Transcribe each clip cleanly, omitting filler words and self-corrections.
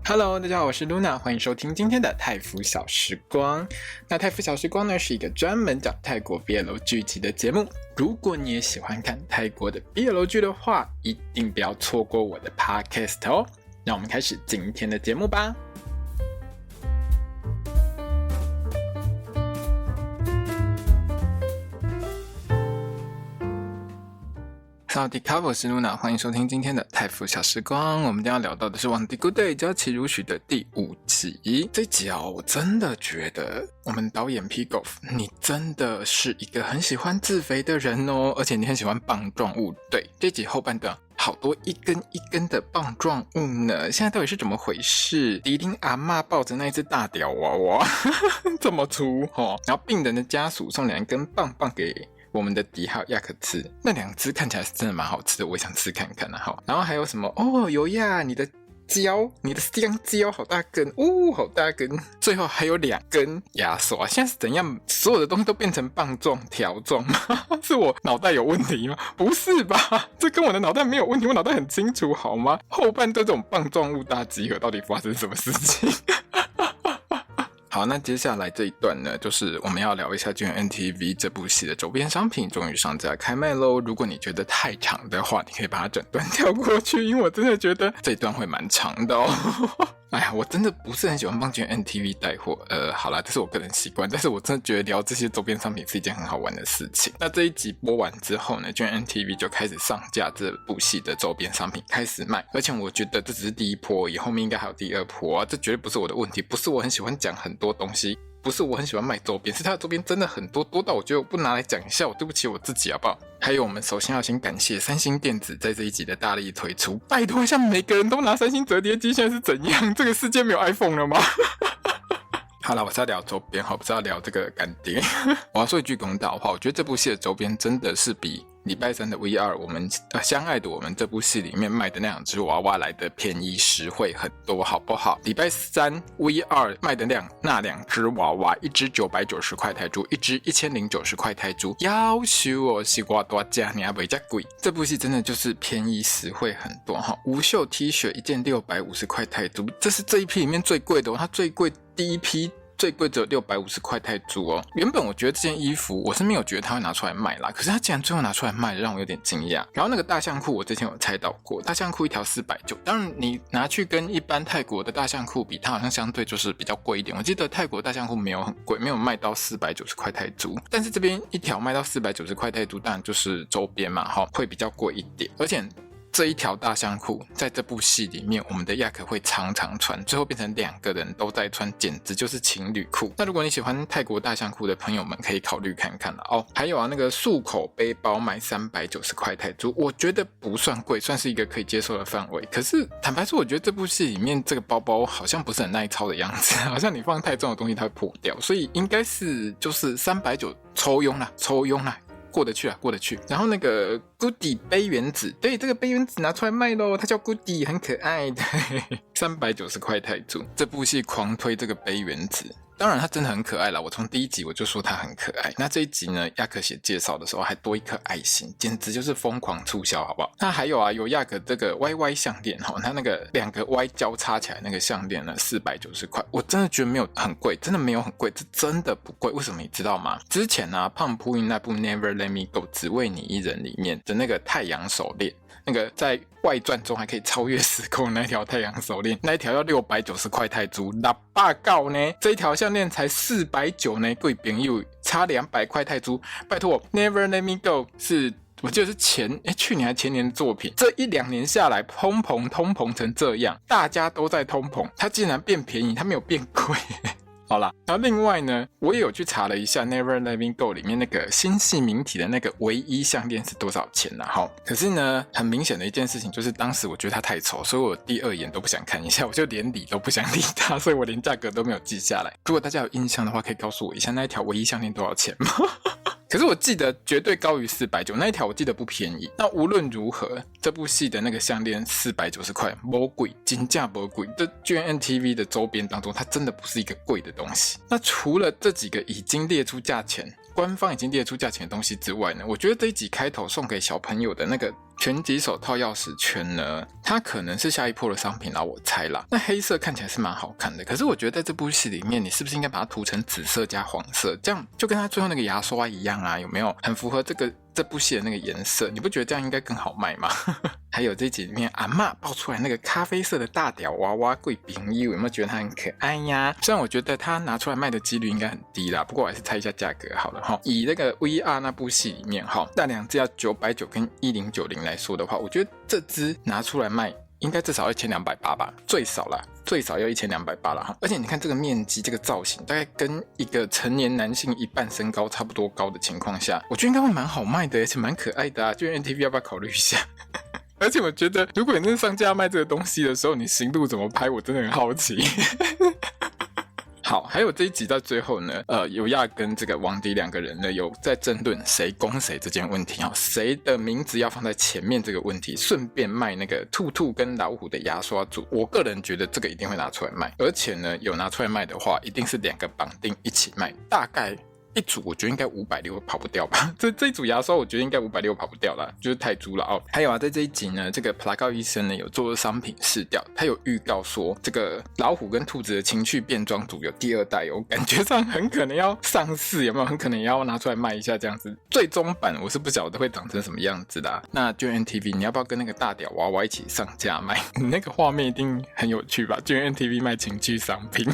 Hello， 大家好，我是 Luna， 欢迎收听今天的泰服小时光。那泰服小时光呢，是一个专门讲泰国 BL 剧集的节目。如果你也喜欢看泰国的 BL 剧的话，一定不要错过我的 Podcast 哦。那我们开始今天的节目吧。萨瓦迪卡，我是 Luna， 欢迎收听今天的泰服小时光。我们今天要聊到的是《王帝 Good Day》娇妻如许的第5集。这一集我真的觉得我们导演 Pigov， 你真的是一个很喜欢自肥的人哦，而且你很喜欢棒状物。对，这一集后半段好多一根一根的棒状物呢，现在到底是怎么回事？迪丁阿嬷抱着那一只大屌娃娃这么粗然后病人的家属送2根棒棒给我们的迪还有亚克吃，那2只看起来是真的蛮好吃的，我也想吃看看然后还有什么有呀，你的椒，你的香蕉好大根好大根，最后还有2根牙刷。现在是怎样，所有的东西都变成棒状条状吗？是我脑袋有问题吗？不是吧，这跟我的脑袋没有问题，我脑袋很清楚好吗？后半段这种棒状物大集合到底发生什么事情？好，那接下来这一段呢，就是我们要聊一下 GMMTV 这部戏的周边商品终于上架开卖咯。如果你觉得太长的话，你可以把它整段跳过去，因为我真的觉得这一段会蛮长的哦。哎呀，我真的不是很喜欢帮 GMMTV 带货，好啦，这是我个人习惯，但是我真的觉得聊这些周边商品是一件很好玩的事情。那这一集播完之后呢， GMMTV 就开始上架这部戏的周边商品开始卖，而且我觉得这只是第一波，以后面应该还有第2波这绝对不是我的问题，不是我很喜欢讲很多东西，不是我很喜欢卖周边，是它的周边真的很多，多到我觉得我不拿来讲一下，我对不起我自己好不好？还有我们首先要先感谢三星电子在这一集的大力推出，拜托一下每个人都拿三星折叠机，现在是怎样？这个世界没有 iPhone 了吗？好了，我是要聊周边，不是要聊这个干爹。我要说一句公道话，我觉得这部戏的周边真的是比礼拜3的 VR 我们相爱的我们这部戏里面卖的那2只娃娃来的便宜实惠很多，好不好？礼拜3 VR 卖的那2只娃娃，一只990块泰铢，一只1090块泰铢，要求是多大价，你还不会这贵？这部戏真的就是便宜实惠很多无袖 T 恤一件650块泰铢，这是这一批里面最贵的它最贵第一批。最贵只有650块泰铢原本我觉得这件衣服我是没有觉得他会拿出来卖啦，可是他竟然最后拿出来卖了，让我有点惊讶。然后那个大象裤我之前有猜到过，大象裤一条490，当然你拿去跟一般泰国的大象裤比，它好像相对就是比较贵一点。我记得泰国大象裤没有很贵，没有卖到490块泰铢，但是这边一条卖到490块泰铢，当然就是周边嘛会比较贵一点。而且这一条大象裤在这部戏里面我们的亚可会常常穿，最后变成2个人都在穿，简直就是情侣裤。那如果你喜欢泰国大象裤的朋友们可以考虑看看还有那个束口背包卖390块泰铢，我觉得不算贵，算是一个可以接受的范围。可是坦白说，我觉得这部戏里面这个包包好像不是很耐操的样子，好像你放太重的东西它会破掉，所以应该是就是390抽佣啦过得去。然后那个 Goodie 杯原子，对，这个杯原子拿出来卖咯，它叫 Goodie， 很可爱的390块泰铢。这部戏狂推这个杯原子，当然它真的很可爱啦，我从第1集我就说它很可爱。那这一集呢，亚可写介绍的时候还多一颗爱心，简直就是疯狂促销好不好？那还有有亚可这个 YY 项链它那个2个 Y 交叉起来那个项链呢490块，我真的觉得没有很贵，真的没有很贵，这真的不贵。为什么你知道吗？之前胖扑印那部 Never Let Me Go 只为你一人里面的那个太阳手链，那个在外传中还可以超越时空的那条太阳手链，那一条要690块泰铢，600呢，这一条项链才490呢，贵朋友差200块泰铢，拜托 Never Let Me Go 是我记得是去年还前年的作品，这1-2年下来通膨成这样，大家都在通膨，它竟然变便宜，它没有变贵好啦，然后另外呢，我也有去查了一下 Never Let Me Go 里面那个星系名体的那个唯一项链是多少钱可是呢，很明显的一件事情就是当时我觉得它太丑，所以我第2眼都不想看一下，我就连理都不想理它，所以我连价格都没有记下来。如果大家有印象的话，可以告诉我一下那一条唯一项链多少钱吗？可是我记得绝对高于490，那一条我记得不便宜。那无论如何，这部戏的那个项链490块，没贵，真价不贵。这 GMMTV 的周边当中，它真的不是一个贵的东西。那除了这几个已经列出价钱，官方已经列出价钱的东西之外呢，我觉得这一集开头送给小朋友的那个拳击手套钥匙圈呢，它可能是下一波的商品啦，我猜啦。那黑色看起来是蛮好看的，可是我觉得在这部戏里面，你是不是应该把它涂成紫色加黄色，这样就跟它最后那个牙刷一样啊？有没有很符合这部戏的那个颜色？你不觉得这样应该更好卖吗？还有这集里面阿嬷爆出来那个咖啡色的大屌娃娃贵宾衣，有没有觉得它很可爱呀？虽然我觉得它拿出来卖的几率应该很低啦，不过我还是猜一下价格好了哈。以那个 VR 那部戏里面哈，那两只要990跟1090来说的话，我觉得这只拿出来卖应该至少要1280吧，最少啦，最少要1280啦哈。而且你看这个面积，这个造型，大概跟一个成年男性一半身高差不多高的情况下，我觉得应该会蛮好卖的，而且蛮可爱的啊。就 NTV 要不要考虑一下？而且我觉得，如果你真的上架卖这个东西的时候，你行路怎么拍，我真的很好奇。好，还有这一集到最后呢，有亚跟这个王迪两个人呢有在争论谁攻谁这件问题哈，谁的名字要放在前面这个问题，顺便卖那个兔兔跟老虎的牙刷组。我个人觉得这个一定会拿出来卖，而且呢，有拿出来卖的话，一定是2个绑定一起卖，大概一组我觉得应该560跑不掉吧，这一组牙刷我觉得应该560跑不掉啦，就是太猪了哦。还有啊，在这一集呢，这个普拉高医生呢有做商品试调，他有预告说这个老虎跟兔子的情趣变装组有第2代哦，感觉上很可能要上市，有没有？很可能也要拿出来卖一下这样子。最终版我是不晓得会长成什么样子啦。那就 NTV 你要不要跟那个大屌娃娃一起上架卖？你那个画面一定很有趣吧？就 NTV 卖情趣商品。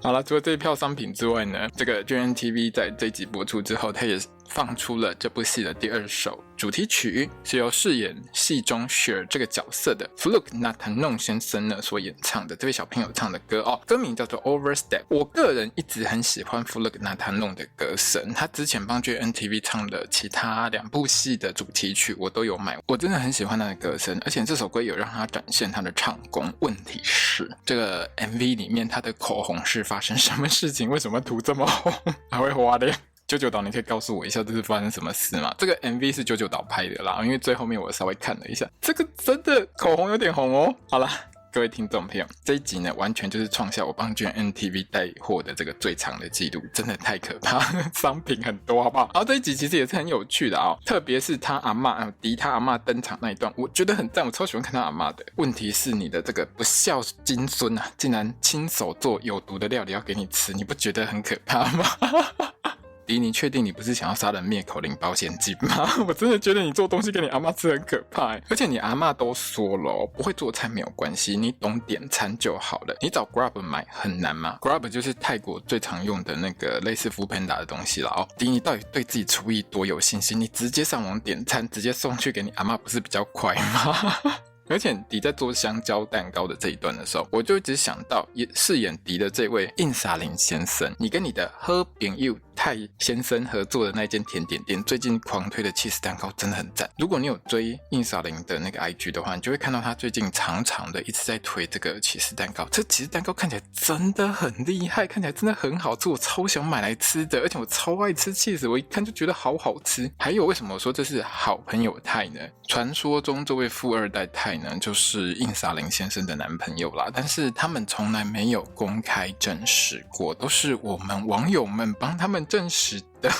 好了，除了这一票商品之外呢，这个 GNTV 在这一集播出之后，它也放出了这部戏的第2首主题曲，是由饰演戏中雪儿这个角色的 Flug Natanon 先生呢所演唱的，这位小朋友唱的歌哦，歌名叫做 Overstep。我个人一直很喜欢 Flug Natanon 的歌声，他之前帮 GNTV 唱的其他2部戏的主题曲我都有买，我真的很喜欢他的歌声，而且这首歌有让他展现他的唱功。问题是这个 MV 里面他的口红是发生什么事情？为什么涂这么红？还会花脸？九九岛，你可以告诉我一下这是发生什么事吗？这个 MV 是九九岛拍的啦，因为最后面我稍微看了一下，这个真的口红有点红哦。好啦，各位听众朋友，这一集呢完全就是创下我帮 GNTV 带货的这个最长的记录，真的太可怕，商品很多好不好？然后这一集其实也是很有趣的哦，特别是他阿嬷迪他阿嬷登场那一段，我觉得很赞，我超喜欢看他阿嬷的。问题是你的这个不孝金孙啊，竟然亲手做有毒的料理要给你吃，你不觉得很可怕吗？迪，你确定你不是想要杀人灭口领保险金吗？我真的觉得你做东西给你阿嬷吃很可怕耶，而且你阿嬷都说了不会做菜没有关系，你懂点餐就好了。你找 Grab 买很难吗？ Grab 就是泰国最常用的那个类似 Foodpanda 的东西了哦。迪，你到底对自己厨艺多有信心？你直接上网点餐，直接送去给你阿嬷，不是比较快吗？而且迪在做香蕉蛋糕的这一段的时候，我就一直想到饰演迪的这位印萨林先生，你跟你的好朋友泰先生合作的那间甜点店最近狂推的起司蛋糕真的很赞。如果你有追印萨林的那个 IG 的话，你就会看到他最近常常的一直在推这个起司蛋糕。这起司蛋糕看起来真的很厉害，看起来真的很好吃，我超想买来吃的，而且我超爱吃起司，我一看就觉得好好吃。还有为什么我说这是好朋友泰呢？传说中这位富二代泰呢，就是印萨林先生的男朋友啦，但是他们从来没有公开证实过，都是我们网友们帮他们证实的。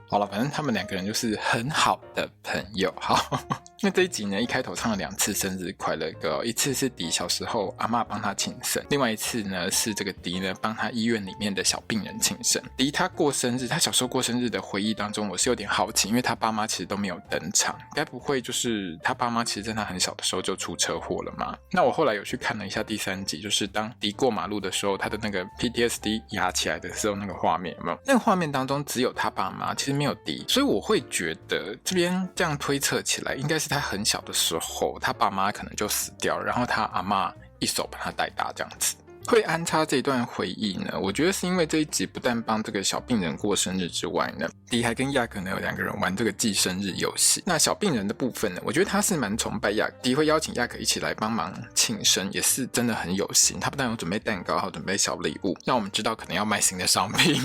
好了，反正他们2个人就是很好的朋友。好，那这一集呢，一开头唱了2次生日快乐歌，一次是迪小时候阿嬷帮他庆生，另外一次呢是这个迪呢帮他医院里面的小病人庆生。迪他过生日，他小时候过生日的回忆当中，我是有点好奇，因为他爸妈其实都没有登场，该不会就是他爸妈其实在他很小的时候就出车祸了吗？那我后来有去看了一下第3集，就是当迪过马路的时候，他的那个 PTSD 压起来的时候那个画面，有没有？那个画面当中只有他爸妈，其实没有迪，所以我会觉得这边这样推测起来，应该是他很小的时候，他爸妈可能就死掉了，然后他阿嬷一手把他带大这样子。会安插这一段回忆呢，我觉得是因为这一集不但帮这个小病人过生日之外呢，迪还跟亚可呢有2个人玩这个记生日游戏。那小病人的部分呢，我觉得他是蛮崇拜亚可，迪会邀请亚可一起来帮忙庆生，也是真的很有心。他不但有准备蛋糕，还有准备小礼物，让我们知道可能要卖新的商品。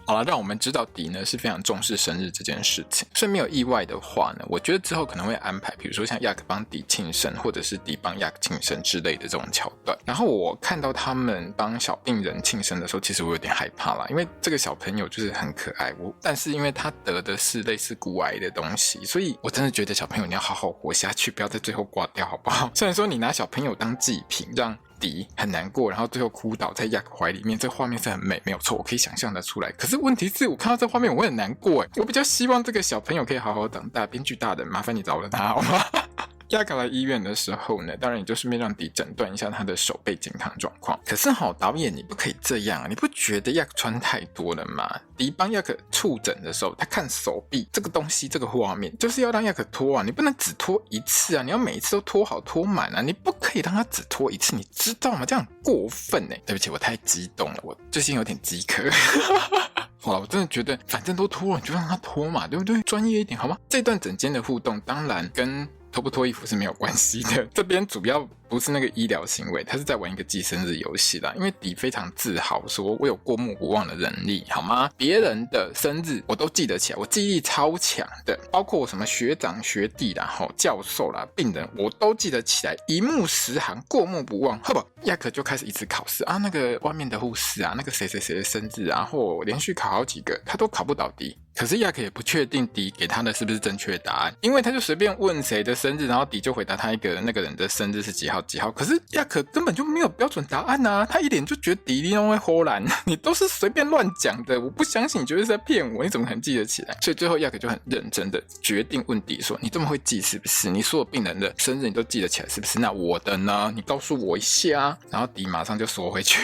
好了，让我们知道迪呢是非常重视生日这件事情，所以没有意外的话呢，我觉得之后可能会安排，比如说像亚克帮迪庆生，或者是迪帮亚克庆生之类的这种桥段。然后我看到他们帮小病人庆生的时候，其实我有点害怕啦，因为这个小朋友就是很可爱，但是因为他得的是类似骨癌的东西，所以我真的觉得小朋友你要好好活下去，不要在最后挂掉，好不好？虽然说你拿小朋友当祭品，让迪很难过，然后最后哭倒在亚克怀里面，这画面是很美，没有错，我可以想象得出来。可是问题是我看到这画面我会很难过耶，我比较希望这个小朋友可以好好长大，编剧大人麻烦你饶了他好吗？亚克来医院的时候呢，当然也就顺便让迪诊断一下他的手背健康状况。可是导演你不可以这样啊，你不觉得亚克穿太多了吗？迪帮亚克触诊的时候，他看手臂这个东西，这个画面就是要让亚克脱啊，你不能只脱一次啊，你要每一次都脱好脱满啊，你不可以让他只脱一次，你知道吗？这样过分耶。对不起，我太激动了，我最近有点饥渴。好了，我真的觉得反正都脱了，你就让他脱嘛，对不对？专业一点好吗？这段整间的互动当然跟脱不脱衣服是没有关系的，这边主要不是那个医疗行为，他是在玩一个记生日游戏啦。因为迪非常自豪说我有过目不忘的能力，好吗？别人的生日我都记得起来，我记忆力超强的，包括我什么学长学弟啦、教授啦、病人我都记得起来，一目十行，过目不忘。好不好？亚克就开始一直考试啊，那个外面的护士啊，那个谁谁谁的生日啊，或连续考好几个，他都考不倒迪。可是亚克也不确定迪给他的是不是正确答案，因为他就随便问谁的生日，然后迪就回答他一个那个人的生日是几号几号。可是亚克根本就没有标准答案啊，他一脸就觉得迪会唬烂，你都是随便乱讲的，我不相信你绝对是在骗我，你怎么可能记得起来？所以最后亚克就很认真的决定问迪说：“你这么会记是不是？你所有病人的生日你都记得起来是不是？那我的呢？你告诉我一下。”然后迪马上就缩回去：“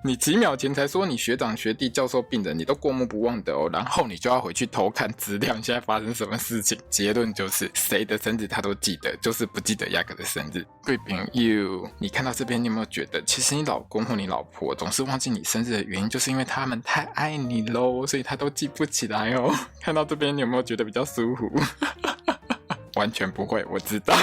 你几秒前才说你学长学弟教授病人你都过目不忘的哦，然后你就要回去偷看资料，你现在发生什么事情？”结论就是谁的生日他都记得，就是不记得亚克的生日。贵朋友，你看到这边你有没有觉得，其实你老公或你老婆总是忘记你生日的原因，就是因为他们太爱你咯，所以他都记不起来哦。看到这边你有没有觉得比较舒服？完全不会，我知道。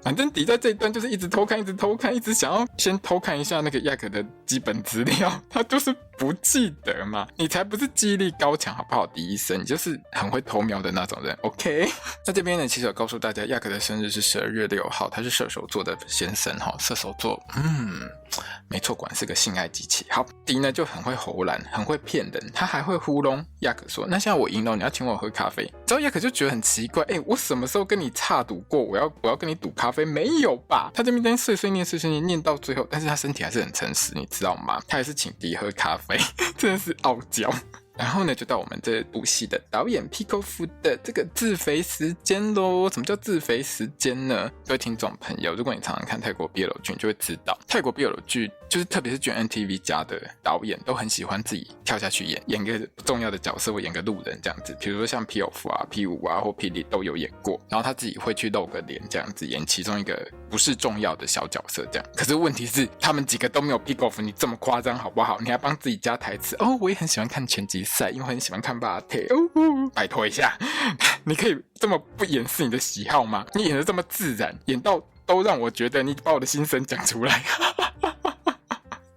反正迪在这一段就是一直偷看，一直偷看，一直想要先偷看一下那个亚克的基本资料，他就是不记得嘛。你才不是记忆力高强好不好，迪医生，你就是很会偷瞄的那种人 OK。 那这边呢其实有告诉大家，亚克的生日是12月6号，他是射手座的先生，射手座没错，果然是个性爱机器。好，迪呢就很会唬烂，很会骗人，他还会糊弄亚克说：“那现在我赢了，你要请我喝咖啡。”之后亚克就觉得很奇怪，我什么时候跟你差赌过？我要跟你赌咖啡？没有吧？他这边碎碎念到最后，但是他身体还是很诚实，你知道吗？他还是请迪喝咖啡，真的是傲娇。然后呢，就到我们这部戏的导演皮科夫的这个自肥时间咯。什么叫自肥时间呢？各位听众朋友，如果你常常看泰国 BL 剧，就会知道泰国 BL 剧就是特别是GMMTV 家的导演都很喜欢自己跳下去演个不重要的角色，或演个路人这样子。比如说像 P.O.F 啊、P5 啊或 P.D 都有演过，然后他自己会去露个脸这样子，演其中一个不是重要的小角色这样。可是问题是他们几个都没有 P.O.F 你这么夸张好不好？你还帮自己加台词哦，我也很喜欢看拳击赛，因为我很喜欢看巴特拜托一下，你可以这么不掩饰你的喜好吗？你演得这么自然，演到都让我觉得你把我的心声讲出来。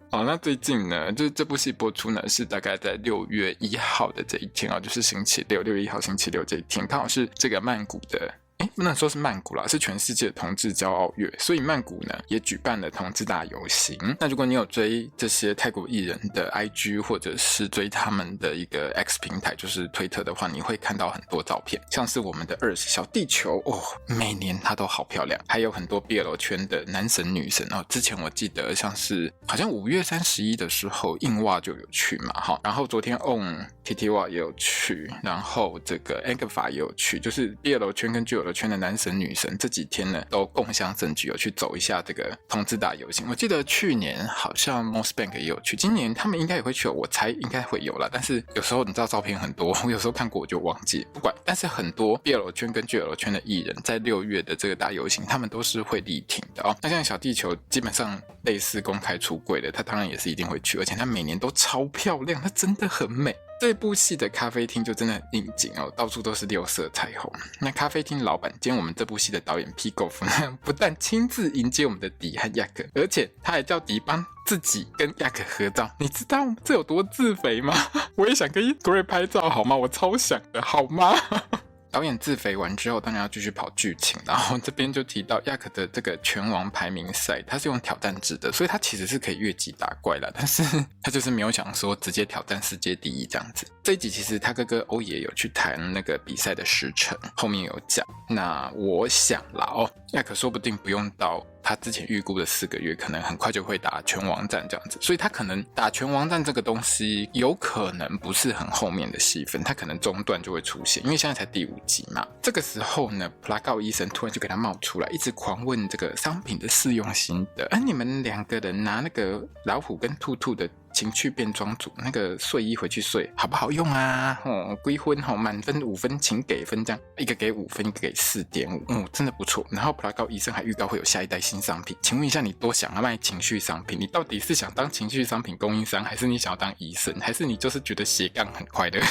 好，那最近呢，就是这部戏播出呢是大概在6月1号的这一天就是星期六，6月1号星期六这一天，刚好是这个曼谷的不能说是曼谷啦，是全世界的同志骄傲月，所以曼谷呢也举办了同志大游行。那如果你有追这些泰国艺人的 IG 或者是追他们的一个 X 平台，就是推特的话，你会看到很多照片，像是我们的Earth小地球每年它都好漂亮，还有很多 BL 圈的男神女神之前我记得像是好像5月31的时候硬袜就有去嘛，然后昨天 TT 也有去，然后这个 Agfa 也有去，就是 BL 圈跟 GL 圈的男神女神这几天呢都共襄盛举，有去走一下这个同志大游行。我记得去年好像 Mosbank 也有去，今年他们应该也会去，我猜应该会有啦。但是有时候你知道照片很多，我有时候看过我就忘记，不管。但是很多 BL 圈跟 GL 圈的艺人在6月的这个大游行，他们都是会力挺的那像小地球基本上类似公开出柜的，他当然也是一定会去，而且他每年都超漂亮，他真的很美。这部戏的咖啡厅就真的很应景哦，到处都是六色彩虹。那咖啡厅老板兼我们这部戏的导演 Pigolf 呢，不但亲自迎接我们的迪和亚克，而且他还叫迪帮自己跟亚克合照。你知道这有多自肥吗？我也想跟 Grey 拍照好吗？我超想的好吗？导演自肥完之后，当然要继续跑剧情，然后这边就提到亚克的这个拳王排名赛，他是用挑战制的，所以他其实是可以越级打怪啦，但是他就是没有想说直接挑战世界第一这样子。这一集其实他哥哥欧爷有去谈那个比赛的时程，后面有讲。那我想啦亚克说不定不用到他之前预估的4个月，可能很快就会打拳王战这样子，所以他可能打拳王战这个东西有可能不是很后面的戏份，他可能中段就会出现，因为现在才第5集嘛。这个时候呢，普拉告医生突然就给他冒出来，一直狂问这个商品的试用心得。你们2个人拿那个老虎跟兔兔的情趣变装组那个睡衣回去睡好不好用啊？归婚满分5分请给分，这样一个给5分，一个给4.5，真的不错。然后普拉告医生还预告会有下一代新商品，请问一下你多想要卖情绪商品？你到底是想当情绪商品供应商，还是你想要当医生，还是你就是觉得斜杠很快乐？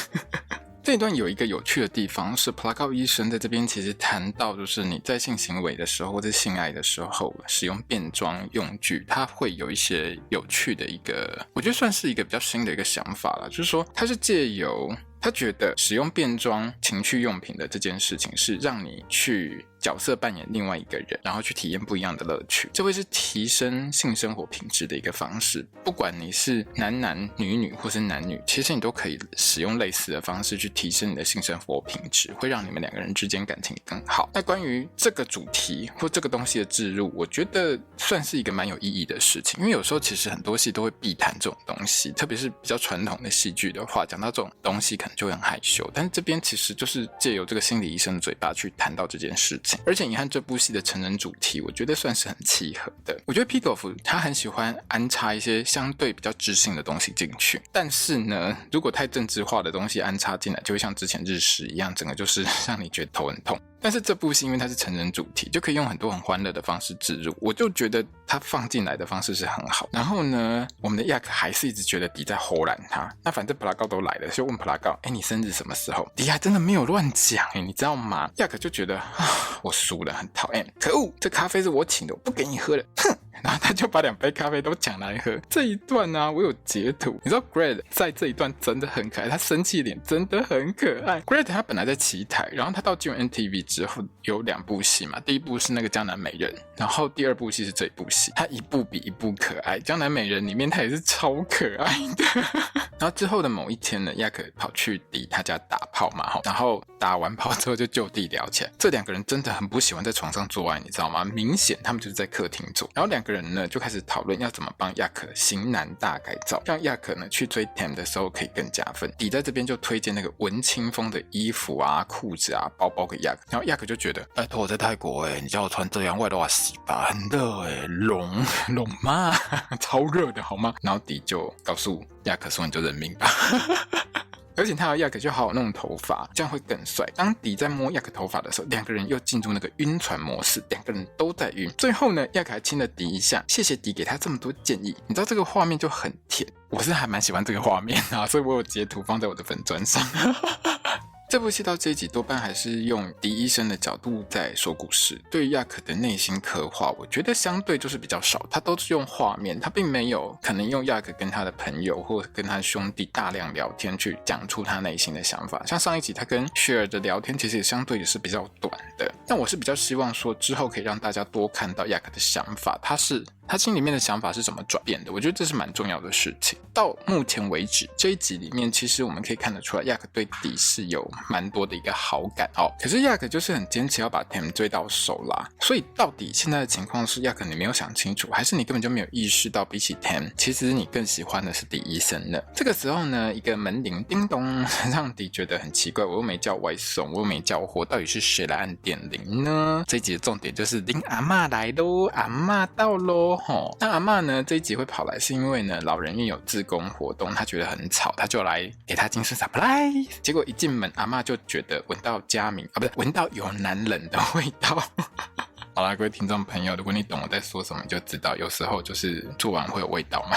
这一段有一个有趣的地方是普拉告医生在这边其实谈到，就是你在性行为的时候或者性爱的时候使用变装用具，它会有一些有趣的一个，我觉得算是一个比较新的一个想法啦，就是说它是借由他觉得使用变装情趣用品的这件事情是让你去角色扮演另外一个人，然后去体验不一样的乐趣，这会是提升性生活品质的一个方式。不管你是男男女女或是男女，其实你都可以使用类似的方式去提升你的性生活品质，会让你们2个人之间感情更好。那关于这个主题或这个东西的置入，我觉得算是一个蛮有意义的事情，因为有时候其实很多戏都会避谈这种东西，特别是比较传统的戏剧的话，讲到这种东西可能就会很害羞，但是这边其实就是借由这个心理医生的嘴巴去谈到这件事情。而且你看这部戏的成人主题，我觉得算是很契合的。我觉得 Pigolf 他很喜欢安插一些相对比较知性的东西进去，但是呢，如果太政治化的东西安插进来，就会像之前日食一样，整个就是让你觉得头很痛。但是这部戏因为它是成人主题，就可以用很多很欢乐的方式置入，我就觉得它放进来的方式是很好。然后呢，我们的亚克还是一直觉得迪在唬烂他，那反正普拉告都来了，就问普拉告，你生日什么时候？迪还真的没有乱讲你知道吗？亚克就觉得我输了，很讨厌，可恶，这咖啡是我请的，我不给你喝了，哼。然后他就把2杯咖啡都抢来喝。这一段啊，我有截图。你知道 Greg 在这一段真的很可爱，他生气脸真的很可爱。Greg 他本来在棋台，然后他到进入 NTV 之后有2部戏嘛，第一部是那个江南美人，然后第2部戏是这一部戏，他一部比一部可爱。江南美人里面他也是超可爱的。然后之后的某一天呢，亚克跑去迪他家打炮嘛，然后打完炮之后就就地聊起来。这2个人真的很不喜欢在床上做爱，你知道吗？明显他们就是在客厅做。然后2个人呢就开始讨论要怎么帮亚克型男大改造，让亚克呢去追 Tam 的时候可以更加分。迪在这边就推荐那个文青风的衣服啊、裤子啊、包包给亚克，然后亚克就觉得，拜托我在泰国你叫我穿这样，外头洗吧，很热冷吗？超热的好吗？然后迪就告诉亚克说，你就认命吧。而且他和亚克就好好弄头发，这样会更帅。当迪在摸亚克头发的时候，2个人又进入那个晕船模式，2个人都在晕。最后呢，亚克还亲了迪一下，谢谢迪给他这么多建议。你知道这个画面就很甜，我是还蛮喜欢这个画面啊，所以我有截图放在我的粉专上。这部戏到这一集多半还是用迪医生的角度在说故事，对于亚克的内心刻画，我觉得相对就是比较少，他都是用画面，他并没有可能用亚克跟他的朋友或跟他的兄弟大量聊天去讲出他内心的想法。像上一集他跟雪儿的聊天其实也相对也是比较短的，但我是比较希望说之后可以让大家多看到亚克的想法，他心里面的想法是怎么转变的，我觉得这是蛮重要的事情。到目前为止这一集里面，其实我们可以看得出来亚克对迪是有蛮多的一个好感可是亚克就是很坚持要把 Tam 追到手啦。所以到底现在的情况是亚克你没有想清楚，还是你根本就没有意识到比起 Tam 其实你更喜欢的是迪医生呢？这个时候呢，一个门铃叮咚，让迪觉得很奇怪，我又没叫外送，我又没叫货，到底是谁来按电铃呢？这一集的重点就是林阿嬷来咯，阿嬷到咯。那阿嬷呢这一集会跑来是因为呢老人院有志工活动，他觉得很吵，他就来给他精神 surprise。 结果一进门阿嬷就觉得闻到佳明不是闻到有男人的味道。好啦，各位听众朋友，如果你懂我在说什么，就知道有时候就是做完会有味道嘛。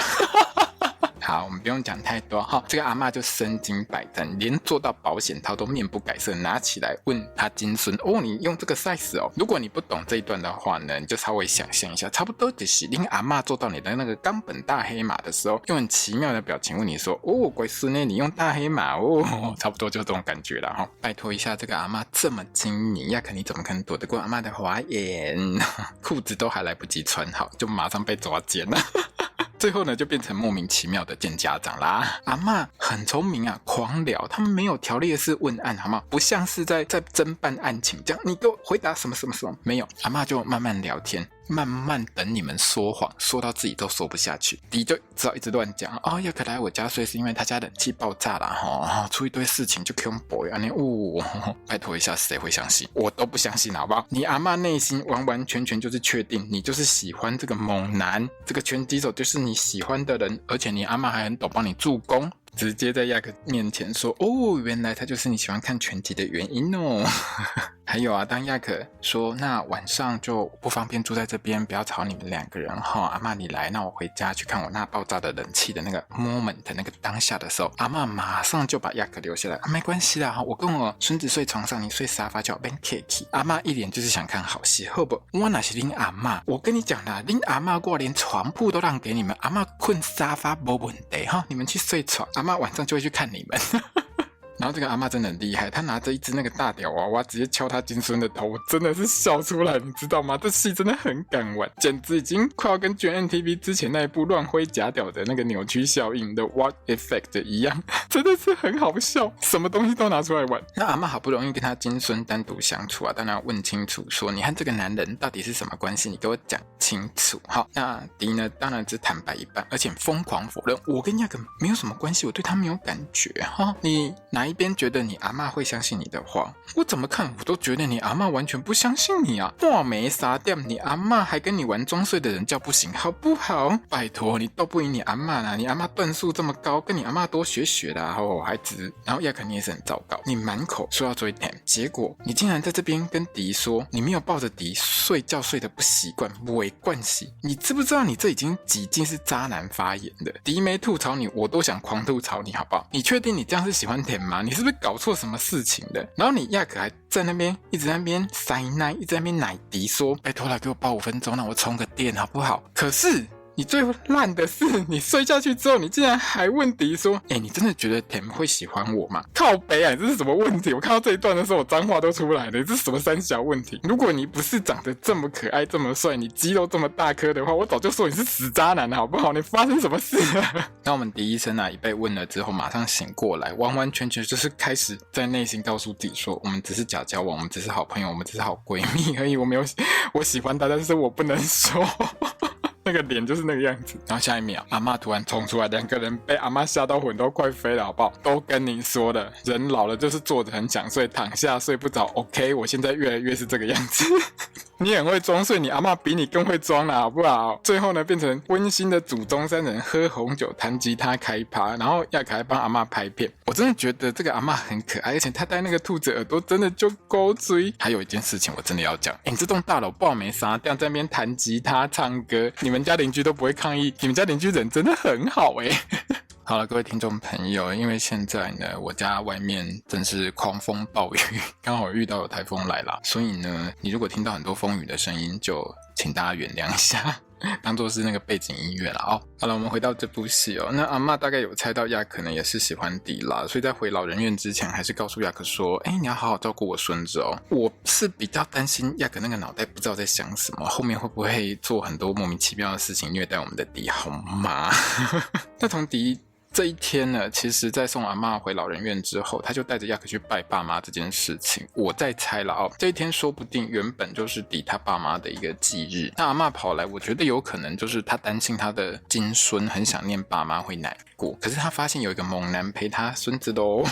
好，我们不用讲太多哈。这个阿嬷就身经百战，连做到保险套都面不改色，拿起来问他金孙哦，你用这个 size 哦。如果你不懂这一段的话呢，你就稍微想象一下，差不多就是令阿嬷做到你的那个冈本大黑马的时候，用很奇妙的表情问你说哦，乖孙呢，你用大黑马哦，差不多就这种感觉了哈。拜托一下，这个阿嬷这么精明，亚可你怎么可能躲得过阿嬷的华眼？裤子都还来不及穿好，就马上被抓奸了。最后呢，就变成莫名其妙的见家长啦。阿嬷很聪明啊，狂聊，他们没有条列式问案，好吗？不像是在侦办案情这样，你给我回答什么什么什么，没有，阿嬷就慢慢聊天。慢慢等你们说谎，说到自己都说不下去，迪就只好一直乱讲哦，亚可来我家睡是因为他家冷气爆炸啦齁，出一堆事情就恐怖啊，拜托一下，谁会相信？我都不相信，好不好？你阿嬷内心完完全全就是确定你就是喜欢这个猛男，这个拳击手就是你喜欢的人，而且你阿嬷还很懂帮你助攻。直接在亚可面前说哦，原来他就是你喜欢看拳击的原因哦。还有啊，当亚可说那晚上就不方便住在这边，不要吵你们两个人哈，阿嬷你来，那我回家去看我那爆炸的冷气的那个 moment 那个当下的时候，阿嬷马上就把亚可留下来，没关系啦，我跟我孙子睡床上，你睡沙发就好变 cake。阿嬷一脸就是想看好戏，好不？我哪是恁阿嬷，我跟你讲啦，恁阿嬷我连床铺都让给你们，阿嬷困沙发没问题哈，你们去睡床，阿嬷晚上就会去看你们。然后这个阿嬷真的很厉害，她拿着一只那个大屌娃娃直接敲她金孙的头，我真的是笑出来，你知道吗？这戏真的很敢玩，简直已经快要跟 GNTV 之前那一部乱挥假屌的那个扭曲效应的 What Effect 一样，真的是很好笑，什么东西都拿出来玩。那阿嬷好不容易跟她金孙单独相处啊，当然要问清楚说你和这个男人到底是什么关系，你给我讲清楚。好，那迪呢当然只坦白一半，而且疯狂否认，我跟亚可没有什么关系，我对他没有感觉哈。你哪一边觉得你阿嬷会相信你的话，我怎么看我都觉得你阿嬷完全不相信你啊！话没撒掉，你阿嬷还跟你玩装睡的人叫不行，好不好？拜托，你斗不赢你阿嬷啦！你阿嬷段数这么高，跟你阿嬷多学学啦！哦，孩子，然后亚可你也是很糟糕，你满口说要追甜，结果你竟然在这边跟迪说你没有抱着迪睡觉睡得不习惯，伪惯习，你知不知道你这已经几近是渣男发言了？迪没吐槽你，我都想狂吐槽你，好不好？你确定你这样是喜欢甜吗？你是不是搞错什么事情的？然后你亚可还在那边一直在那边塞奶，一直在那边奶迪说拜托了，给我抱5分钟，让我充个电好不好？可是你最烂的是，你睡下去之后，你竟然还问迪说：“你真的觉得甜会喜欢我吗？”靠北啊，这是什么问题？我看到这一段的时候，我脏话都出来了。这是什么三小问题？如果你不是长得这么可爱、这么帅，你肌肉这么大颗的话，我早就说你是死渣男了，好不好？你发生什么事了？那我们迪医生啊，一被问了之后，马上醒过来，完完全全就是开始在内心告诉自己说：“我们只是假交往，我们只是好朋友，我们只是好闺蜜而已。我没有，我喜欢他，但是我不能说。”那个脸就是那个样子，然后下一秒阿嬷突然冲出来，两个人被阿嬷吓到魂都快飞了，好不好？都跟你说了，人老了就是坐着很想睡，躺下睡不着。OK， 我现在越来越是这个样子。你很会装睡，你阿嬷比你更会装了，好不好？最后呢，变成温馨的祖宗三人喝红酒、弹吉他、开趴，然后亚可还帮阿嬷拍片。我真的觉得这个阿嬷很可爱，而且她戴那个兔子耳朵真的就勾追。还有一件事情我真的要讲，你这栋大楼爆没啥，这样在那边弹吉他、唱歌，你们家邻居都不会抗议，你们家邻居人真的很好欸。好了，各位听众朋友，因为现在呢，我家外面真是狂风暴雨，刚好遇到有台风来啦，所以呢，你如果听到很多风雨的声音，就请大家原谅一下，当作是那个背景音乐啦哦。好了，我们回到这部戏哦。那阿嬷大概有猜到亚可呢也是喜欢迪啦，所以在回老人院之前，还是告诉亚可说：“你要好好照顾我孙子哦。”我是比较担心亚可那个脑袋不知道在想什么，后面会不会做很多莫名其妙的事情虐待我们的迪，好吗？那从迪这一天呢，其实在送阿嬷回老人院之后，他就带着亚可去拜爸妈这件事情，我在猜了哦，这一天说不定原本就是迪他爸妈的一个忌日。那阿嬷跑来，我觉得有可能就是他担心他的金孙很想念爸妈会难过，可是他发现有一个猛男陪他孙子咯，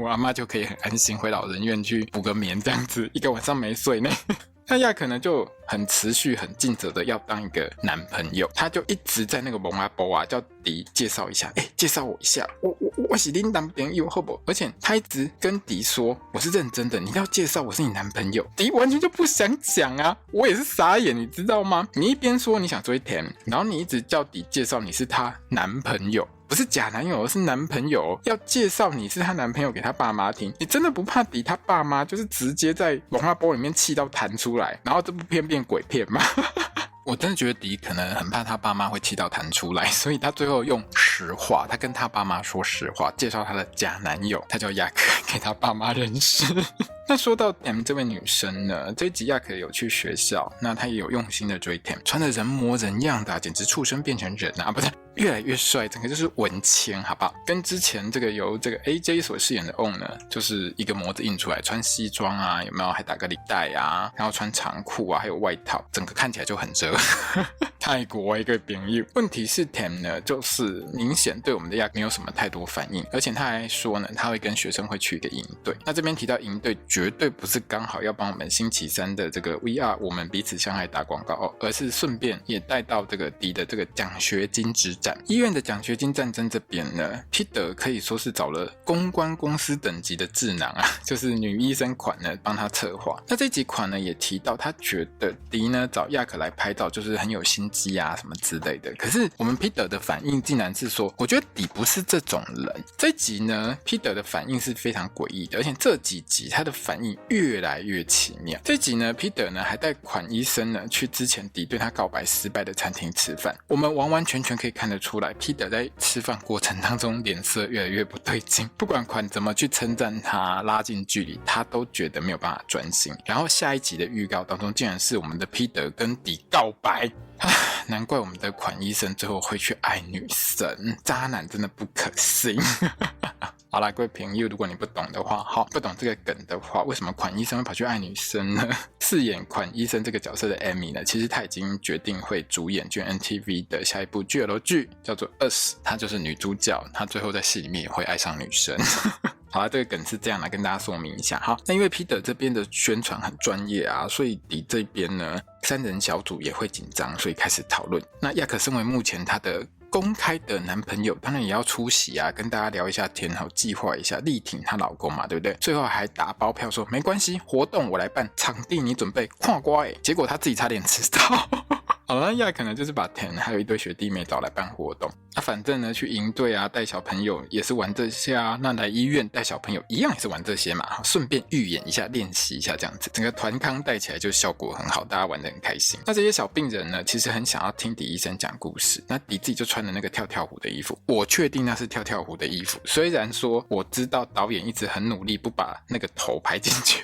阿嬷就可以很安心回老人院去补个眠，这样子一个晚上没睡呢。那亚可能就很持续很尽责的要当一个男朋友，他就一直在那个蒙阿波啊叫迪介绍一下，介绍我一下，我是你男朋友好不？而且他一直跟迪说我是认真的，你要介绍我是你男朋友，迪完全就不想讲啊，我也是傻眼，你知道吗？你一边说你想追甜，然后你一直叫迪介绍你是他男朋友。不是假男友，是男朋友，要介绍你是他男朋友给他爸妈听，你真的不怕敌他爸妈就是直接在龙阿波里面气到弹出来，然后这部片变鬼片吗？我真的觉得迪可能很怕他爸妈会气到弹出来，所以他最后用实话，他跟他爸妈说实话，介绍他的假男友，他叫亚克给他爸妈认识。那说到 Tam 这位女生呢，这一集亚克有去学校，那她也有用心的追 Tam， 穿的人模人样的简直畜生变成人啊，不是越来越帅，整个就是文青，好不好？跟之前这个由这个 AJ 所饰演的 On 呢，就是一个模子印出来，穿西装啊，有没有？还打个领带啊，然后穿长裤啊，还有外套，整个看起来就很热。泰国一个朋友，问题是 Tam 呢，就是明显对我们的亚克没有什么太多反应，而且他还说呢，他会跟学生会去一个营队。那这边提到营队，绝对不是刚好要帮我们星期三的这个 VR 我们彼此相爱打广告哦，而是顺便也带到这个迪的这个奖学金之战。医院的奖学金战争这边呢 ，Peter 可以说是找了公关公司等级的智囊啊，就是女医生款呢帮他策划。那这集款呢也提到，他觉得迪呢找亚克来拍照就是很有心机啊什么之类的。可是我们 Peter 的反应竟然是说，我觉得迪不是这种人。这一集呢 ，Peter 的反应是非常诡异的，而且这几集他的反应越来越奇妙。这一集呢 ，Peter 呢还带款医生呢去之前迪对他告白失败的餐厅吃饭。我们完完全全可以看得出来 ，Peter 在吃饭过程当中脸色越来越不对劲。不管款怎么去称赞他、拉近距离，他都觉得没有办法专心。然后下一集的预告当中，竟然是我们的 Peter 跟迪告白。难怪我们的款医生最后会去爱女生，渣男真的不可信。好啦，各位朋友，如果你不懂的话，不懂这个梗的话，为什么款医生会跑去爱女生呢？饰演款医生这个角色的 Amy 呢，其实她已经决定会主演 GNTV 的下一部 GL 剧，叫做 Us， 她就是女主角，她最后在戏里面也会爱上女生。好啦，这个梗是这样来跟大家说明一下。好，那因为 Peter 这边的宣传很专业啊，所以迪这边呢，3人小组也会紧张，所以开始讨论。那亚可身为目前他的公开的男朋友，当然也要出席啊，跟大家聊一下天，好计划一下，力挺她老公嘛，对不对？最后还打包票说没关系，活动我来办，场地你准备，看瓜欸。结果他自己差点迟到。好了，亚可能就是把 Tam 还有一堆学弟妹找来办活动。那反正呢，去营队啊，带小朋友也是玩这些啊。那来医院带小朋友一样也是玩这些嘛，顺便预演一下，练习一下这样子。整个团康带起来就效果很好，大家玩得很开心。那这些小病人呢，其实很想要听迪医生讲故事。那迪自己就穿了那个跳跳虎的衣服，我确定那是跳跳虎的衣服。虽然说我知道导演一直很努力不把那个头拍进去。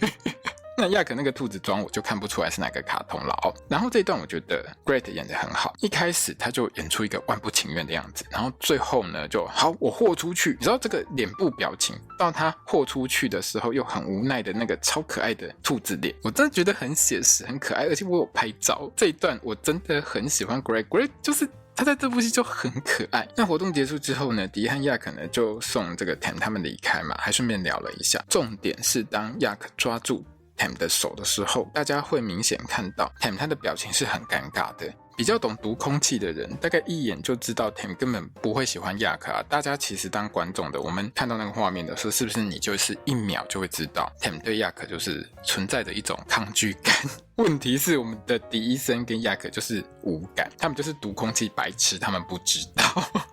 那亚可那个兔子装我就看不出来是哪个卡通了哦。然后这一段我觉得 Great 演得很好，一开始他就演出一个万不情愿的样子，然后最后呢就好我豁出去，你知道这个脸部表情到他豁出去的时候又很无奈的那个超可爱的兔子脸，我真的觉得很写实很可爱，而且我有拍照。这一段我真的很喜欢 Great 就是他在这部戏就很可爱。那活动结束之后呢，迪和亚可呢就送这个 Tam 他们离开嘛，还顺便聊了一下。重点是当亚可抓住Tam 的手的时候，大家会明显看到 Tam 他的表情是很尴尬的。比较懂读空气的人大概一眼就知道 Tam 根本不会喜欢亚可啊。大家其实当观众的，我们看到那个画面的时候，是不是你就是一秒就会知道 Tam 对亚可就是存在着一种抗拒感。问题是我们的迪医生跟亚可就是无感，他们就是读空气白痴，他们不知道。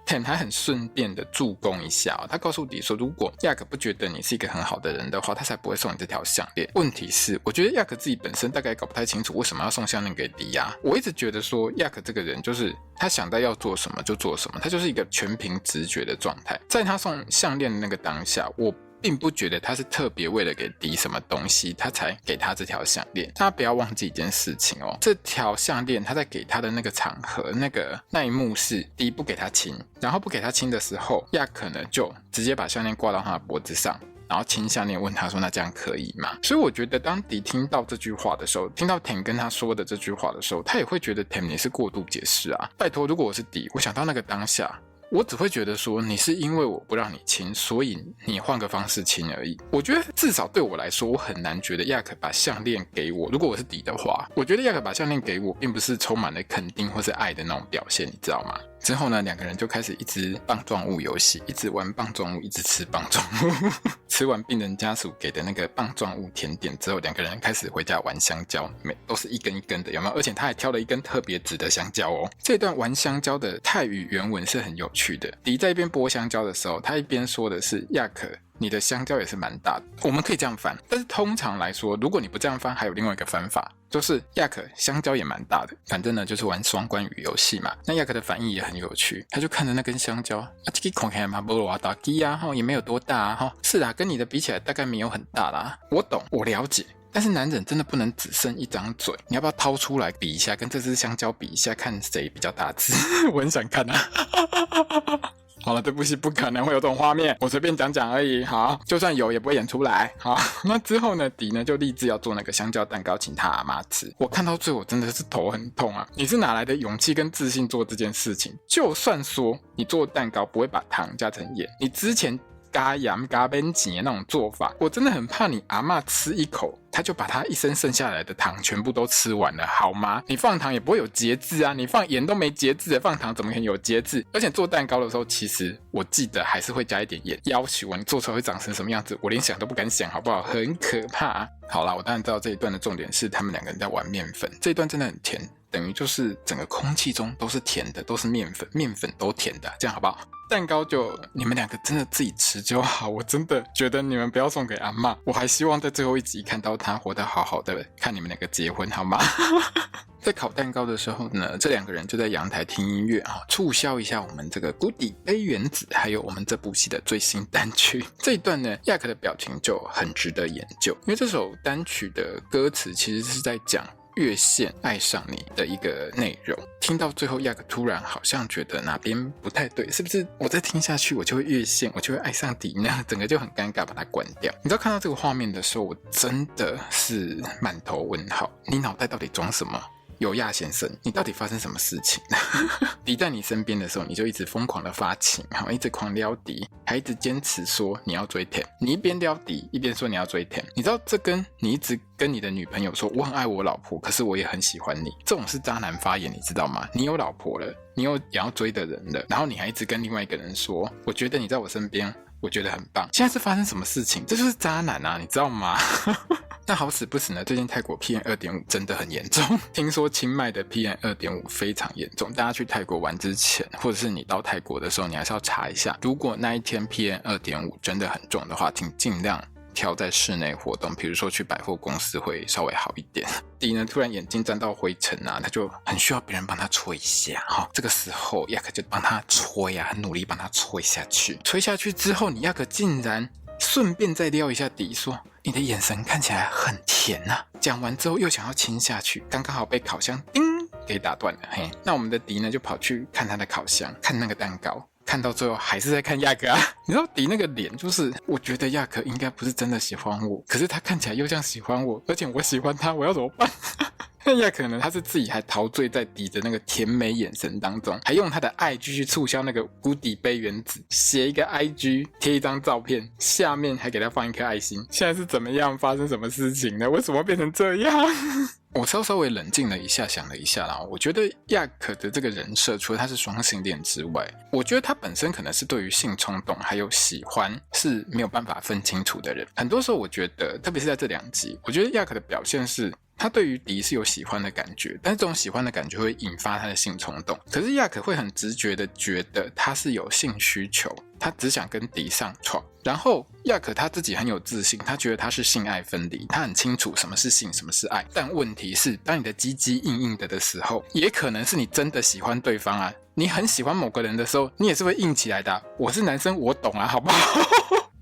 Tam 他很顺便的助攻一下他告诉迪说，如果亚可不觉得你是一个很好的人的话，他才不会送你这条项链。问题是我觉得亚可自己本身大概搞不太清楚为什么要送项链给迪啊。我一直觉得说亚可这个人就是他想到要做什么就做什么，他就是一个全凭直觉的状态。在他送项链的那个当下，我并不觉得他是特别为了给迪什么东西他才给他这条项链。大家不要忘记一件事情哦，这条项链他在给他的那个场合那一幕是迪不给他亲，然后不给他亲的时候，亚可呢就直接把项链挂到他的脖子上，然后亲项链问他说那这样可以吗？所以我觉得当迪听到这句话的时候，听到 Tam 跟他说的这句话的时候，他也会觉得 Tam 你是过度解释啊。拜托，如果我是迪，我想到那个当下，我只会觉得说你是因为我不让你亲，所以你换个方式亲而已。我觉得至少对我来说，我很难觉得亚可把项链给我，如果我是迪的话，我觉得亚可把项链给我并不是充满了肯定或是爱的那种表现，你知道吗？之后呢，两个人就开始一直棒状物游戏，一直玩棒状物，一直吃棒状物。吃完病人家属给的那个棒状物甜点之后，两个人开始回家玩香蕉，都是一根一根的，有没有？而且他还挑了一根特别直的香蕉哦。这段玩香蕉的泰语原文是很有趣的。迪在一边剥香蕉的时候，他一边说的是亚可，你的香蕉也是蛮大的。我们可以这样翻，但是通常来说，如果你不这样翻，还有另外一个翻法，就是亚可香蕉也蛮大的。反正呢，就是玩双关语游戏嘛。那亚可的反应也很有趣，他就看着那根香蕉，这个看起来嘛，没多大啊，也没有多大啊，是啦，跟你的比起来，大概没有很大啦。我懂，我了解。但是男人真的不能只剩一张嘴，你要不要掏出来比一下，跟这只香蕉比一下，看谁比较大只？我很想看啊。好了，这部戏不可能会有这种画面，我随便讲讲而已。好，就算有也不会演出来。好，那之后呢，迪呢就立志要做那个香蕉蛋糕请他阿妈吃。我看到最后真的是头很痛啊！你是哪来的勇气跟自信做这件事情？就算说你做蛋糕不会把糖加成盐，你之前加盐加边钱的那种做法，我真的很怕你阿嬷吃一口，他就把他一生剩下来的糖全部都吃完了，好吗？你放糖也不会有节制啊，你放盐都没节制的，放糖怎么可能有节制？而且做蛋糕的时候，其实我记得还是会加一点盐，要求你做出来会长成什么样子，我连想都不敢想，好不好？很可怕啊。好啦，我当然知道这一段的重点是他们两个人在玩面粉，这一段真的很甜，等于就是整个空气中都是甜的，都是面粉，面粉都甜的，这样好不好？蛋糕就你们两个真的自己吃就好，我真的觉得你们不要送给阿嬷，我还希望在最后一集看到她活得好好的，看你们两个结婚好吗？在烤蛋糕的时候呢，这两个人就在阳台听音乐啊，促销一下我们这个谷底杯原子，还有我们这部戏的最新单曲。这一段呢，亚可的表情就很值得研究，因为这首单曲的歌词其实是在讲越线爱上你的一个内容。听到最后，亚可突然好像觉得哪边不太对，是不是我再听下去我就会越线，我就会爱上迪呢？整个就很尴尬，把它关掉。你知道看到这个画面的时候，我真的是满头问号，你脑袋到底装什么？有亚先生，你到底发生什么事情？迪在你身边的时候，你就一直疯狂的发情，一直狂撩迪，还一直坚持说你要追甜。你一边撩迪，一边说你要追甜。你知道这跟你一直跟你的女朋友说我很爱我老婆，可是我也很喜欢你，这种是渣男发言，你知道吗？你有老婆了，你有也要追的人了，然后你还一直跟另外一个人说，我觉得你在我身边，我觉得很棒。现在是发生什么事情？这就是渣男啊，你知道吗？那好死不死呢，最近泰国 PM2.5 真的很严重，听说清迈的 PM2.5 非常严重，大家去泰国玩之前，或者是你到泰国的时候，你还是要查一下，如果那一天 PM2.5 真的很重的话，请尽量挑在室内活动，比如说去百货公司会稍微好一点。迪呢突然眼睛沾到灰尘啊，他就很需要别人帮他吹一下这个时候亚可就帮他吹啊，很努力帮他吹下去。吹下去之后，你亚可竟然顺便再撩一下迪，说你的眼神看起来很甜啊。讲完之后又想要亲下去，刚刚好被烤箱叮给打断了。嘿，那我们的迪呢就跑去看他的烤箱，看那个蛋糕，看到最后还是在看亚可啊。你知道迪那个脸就是，我觉得亚可应该不是真的喜欢我，可是他看起来又像喜欢我，而且我喜欢他，我要怎么办？那亚可能他是自己还陶醉在迪的那个甜美眼神当中，还用他的爱继续促销那个谷底杯原子，写一个 IG 贴一张照片，下面还给他放一颗爱心。现在是怎么样？发生什么事情呢？为什么变成这样？我稍微冷静了一下，想了一下啦，我觉得亚可的这个人设，除了他是双性恋之外，我觉得他本身可能是对于性冲动还有喜欢是没有办法分清楚的人。很多时候我觉得，特别是在这2集，我觉得亚可的表现是他对于迪是有喜欢的感觉，但是这种喜欢的感觉会引发他的性冲动。可是亚可会很直觉的觉得他是有性需求，他只想跟迪上床。然后亚可他自己很有自信，他觉得他是性爱分离，他很清楚什么是性，什么是爱。但问题是，当你的鸡鸡硬硬的时候，也可能是你真的喜欢对方啊。你很喜欢某个人的时候，你也是会硬起来的我是男生，我懂啊，好不好？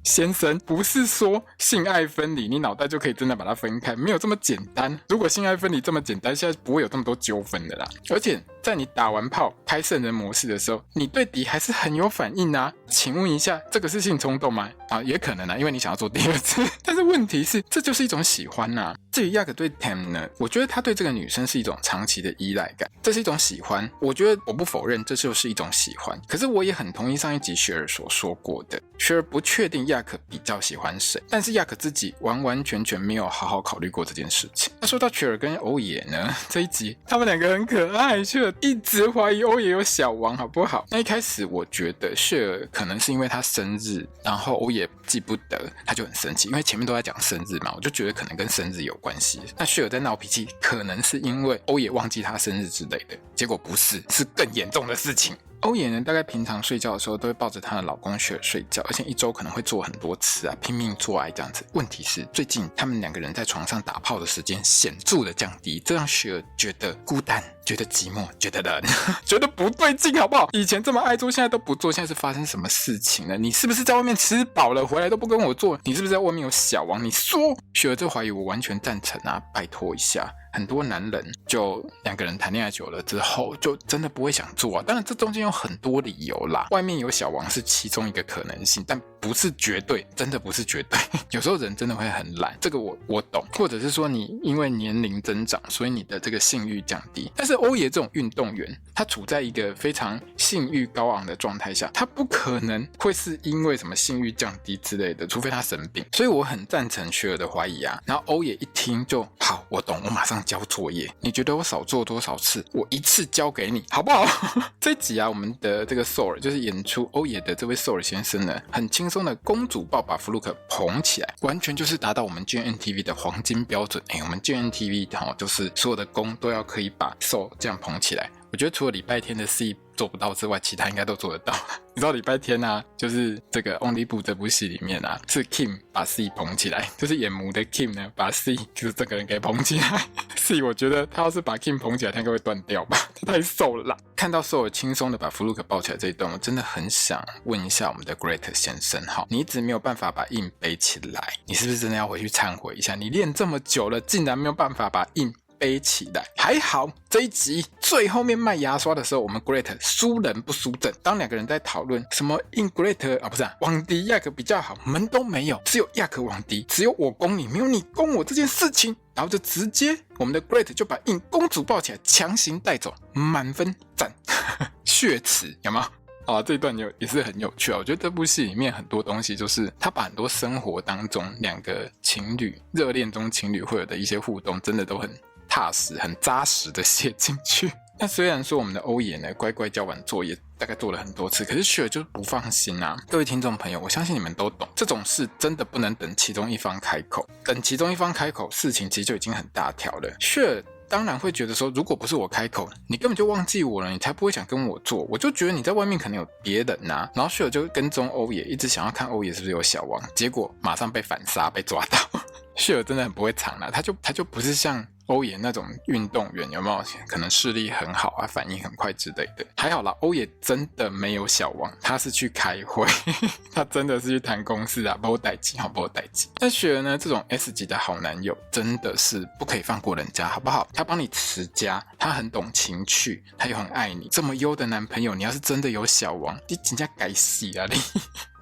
先生，不是说性爱分离你脑袋就可以真的把它分开，没有这么简单。如果性爱分离这么简单，现在不会有这么多纠纷的啦。而且在你打完炮开圣人模式的时候，你对敌还是很有反应啊。请问一下，这个是性冲动吗？也可能因为你想要做第2次。但是问题是，这就是一种喜欢啊。至于亚可对 Tam 呢，我觉得他对这个女生是一种长期的依赖感，这是一种喜欢。我觉得我不否认这就是一种喜欢，可是我也很同意上一集雪儿所说过的，雪儿不确定亚可比较喜欢谁，但是亚可自己完完全全没有好好考虑过这件事情。那说到雪儿跟欧野呢，这一集他们两个很可爱，雪雪一直怀疑欧也有小王好不好？那一开始我觉得雪可能是因为他生日，然后欧也记不得，他就很生气，因为前面都在讲生日嘛，我就觉得可能跟生日有关系。那雪在闹脾气，可能是因为欧也忘记他生日之类的，结果不是，是更严重的事情。欧也呢，大概平常睡觉的时候都会抱着她的老公雪儿睡觉，而且一周可能会做很多次啊，拼命做爱这样子。问题是最近他们两个人在床上打炮的时间显著的降低，这让雪儿觉得孤单，觉得寂寞，觉得冷，觉得不对劲，好不好？以前这么爱做，现在都不做，现在是发生什么事情了？你是不是在外面吃饱了回来都不跟我做？你是不是在外面有小王？你说，雪儿这怀疑我完全赞成啊，拜托一下。很多男人就两个人谈恋爱久了之后，就真的不会想做啊。当然，这中间有很多理由啦，外面有小王是其中一个可能性，但不是绝对，真的不是绝对。有时候人真的会很懒，这个我懂，或者是说你因为年龄增长，所以你的这个性欲降低。但是欧爷这种运动员，他处在一个非常性欲高昂的状态下，他不可能会是因为什么性欲降低之类的，除非他生病。所以我很赞成雪儿的怀疑啊。然后欧爷一听就好，我懂，我马上交作业。你觉得我少做多少次，我一次交给你，好不好？这一集啊，我们的这个 Soul 就是演出欧爷的这位 Soul 先生呢，很轻松的公主抱把弗鲁克捧起来，完全就是达到我们 GNTV 的黄金标准。我们 GNTV 就是所有的攻都要可以把 Soul 这样捧起来。我觉得除了礼拜天的 C 做不到之外，其他应该都做得到。你知道礼拜天啊，就是这个 Only Boo 这部戏里面啊，是 Kim 把 C 捧起来，就是演母的 Kim 呢把 C 就是这个人给捧起来。C 我觉得他要是把 Kim 捧起来，他应该会断掉吧，他太瘦了啦。看到 Soul 轻松的把弗鲁克抱起来这一段，我真的很想问一下我们的 Great 先生，你一直没有办法把硬背起来，你是不是真的要回去忏悔一下？你练这么久了，竟然没有办法把硬背起来。还好这一集最后面卖牙刷的时候，我们 Great 输人不输阵。当两个人在讨论什么印 Great 不是网迪亚克比较好，门都没有，只有亚克网迪，只有我攻你，没有你攻我这件事情，然后就直接我们的 Great 就把印公主抱起来，强行带走，满分赞。血池有没有？这一段也是很有趣啊！我觉得这部戏里面很多东西，就是他把很多生活当中两个情侣、热恋中情侣会有的一些互动，真的都很踏实、很扎实的写进去。那虽然说我们的欧爷呢乖乖交完作业，大概做了很多次，可是雪就是不放心啊。各位听众朋友，我相信你们都懂，这种事真的不能等其中一方开口，等其中一方开口，事情其实就已经很大条了。雪当然会觉得说，如果不是我开口，你根本就忘记我了，你才不会想跟我做。我就觉得你在外面可能有别人啊。然后雪就跟踪欧爷，一直想要看欧爷是不是有小王，结果马上被反杀，被抓到。雪真的很不会藏啦，他就不是像欧爷那种运动员，有没有可能视力很好啊，反应很快之类的。还好啦，欧爷真的没有小王，他是去开会。他真的是去谈公事啊，没代志，好，没代志。但雪儿呢，这种 S 级的好男友真的是不可以放过人家，好不好？他帮你持家，他很懂情趣，他又很爱你，这么优的男朋友，你要是真的有小王，你真的该死啊你。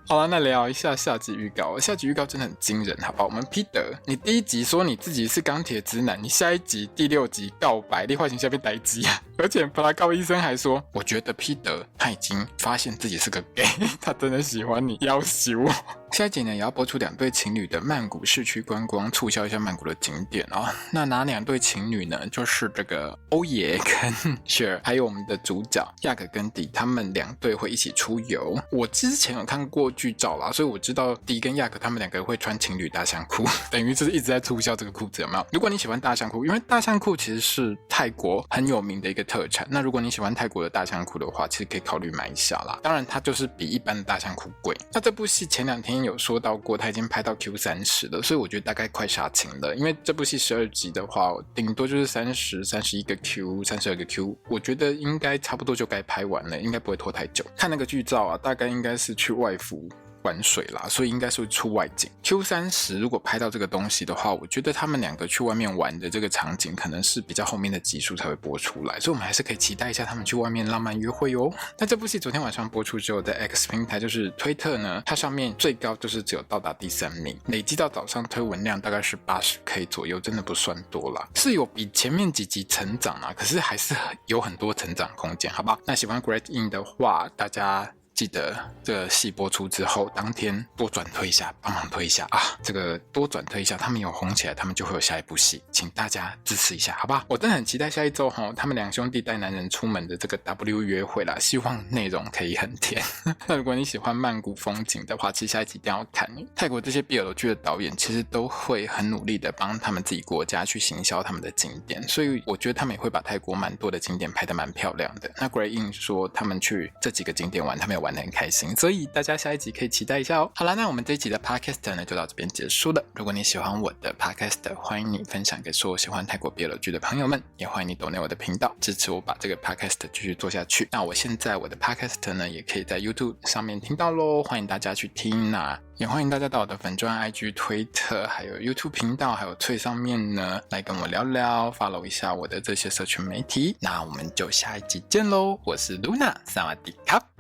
好了，那聊一下下集预告。下集预告真的很惊人，好不好？我们 Peter， 你第一集说你自己是钢铁直男，你下一集第6集告白，你化成下面待机啊！而且普拉高医生还说，我觉得 Peter 他已经发现自己是个 gay， 他真的喜欢你，要挟我。下一集呢也要播出2对情侣的曼谷市区观光，促销一下曼谷的景点哦。那哪2对情侣呢？就是这个欧爷跟雪儿，还有我们的主角亚克跟迪，他们2对会一起出游。我之前有看过剧照啦，所以我知道迪跟亚克他们2个会穿情侣大象裤，等于就是一直在促销这个裤子，有没有？如果你喜欢大象裤，因为大象裤其实是泰国很有名的一个特产，那如果你喜欢泰国的大象裤的话，其实可以考虑买一下啦。当然它就是比一般的大象裤贵。那这部戏前2天有说到过，它已经拍到 Q30 了，所以我觉得大概快杀青了。因为这部戏12集的话，顶多就是30、31个 Q、32个 Q， 我觉得应该差不多就该拍完了，应该不会拖太久。看那个剧照啊，大概应该是去外服玩水啦，所以应该是会出外景。Q30 如果拍到这个东西的话，我觉得他们2个去外面玩的这个场景可能是比较后面的集数才会播出来，所以我们还是可以期待一下他们去外面浪漫约会哦。那这部戏昨天晚上播出之后，在 X 平台就是推特呢，它上面最高就是只有到达第3名，累积到早上推文量大概是 80K 左右，真的不算多啦，是有比前面几集成长啊，可是还是有很多成长空间，好不好？那喜欢 Great In 的话，大家记得这个戏播出之后当天多转推一下，帮忙推一下啊！这个多转推一下，他们有红起来，他们就会有下一部戏，请大家支持一下好不好？我真的很期待下一周他们两兄弟带男人出门的这个 W 约会啦，希望内容可以很甜。那如果你喜欢曼谷风景的话，其实下一集一定要看。泰国这些 BL 剧的导演其实都会很努力的帮他们自己国家去行销他们的景点，所以我觉得他们也会把泰国蛮多的景点拍得蛮漂亮的。那 Gray In 说他们去这几个景点玩，他们也玩得很开心，所以大家下一集可以期待一下哦。好啦，那我们这一集的 Podcast 呢就到这边结束了。如果你喜欢我的 Podcast， 欢迎你分享给所有喜欢泰国 BL 剧的朋友们，也欢迎你donate我的频道，支持我把这个 Podcast 继续做下去。那我现在我的 Podcast 呢也可以在 YouTube 上面听到咯，欢迎大家去听啊，也欢迎大家到我的粉专 IG 推特还有 YouTube 频道还有Twitter上面呢来跟我聊聊， follow 一下我的这些社群媒体。那我们就下一集见咯，我是 Luna， 萨瓦迪卡。